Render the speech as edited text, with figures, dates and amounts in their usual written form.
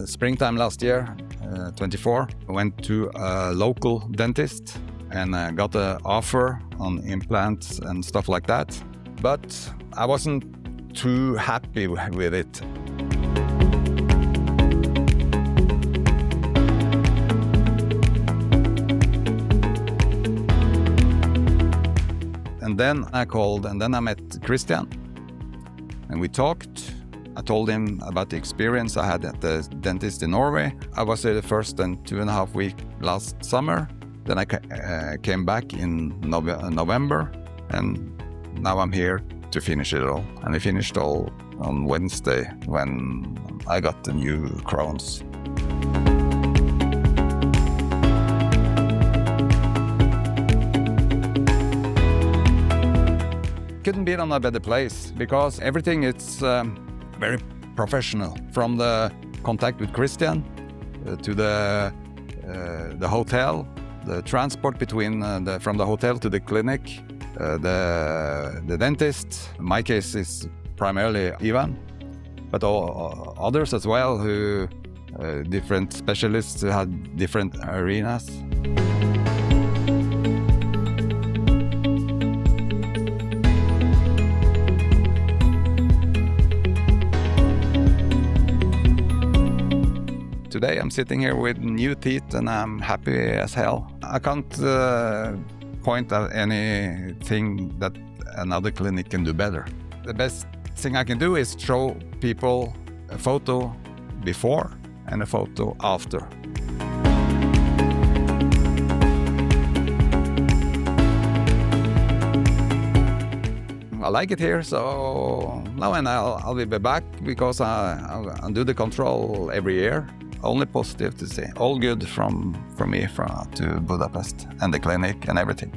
springtime last year, 24, I went to a local dentist and got an offer on implants and stuff like that. But I wasn't too happy with it. And then I called, and then I met Christian, and we talked. I told him about the experience I had at the dentist in Norway. I was there the first and 2.5 weeks last summer. Then I came back in November, and now I'm here to finish it all. And I finished all on Wednesday when I got the new crowns. Couldn't be on a better place because everything is very professional. From the contact with Christian to the hotel, the transport between from the hotel to the clinic, the dentist. In my case is primarily Ivan, but all others as well, who different specialists who had different arenas. Today I'm sitting here with new teeth and I'm happy as hell. I can't point at anything that another clinic can do better. The best thing I can do is show people a photo before and a photo after. I like it here, so now and I'll be back because I'll do the control every year. Only positive to say. All good from me to Budapest and the clinic and everything.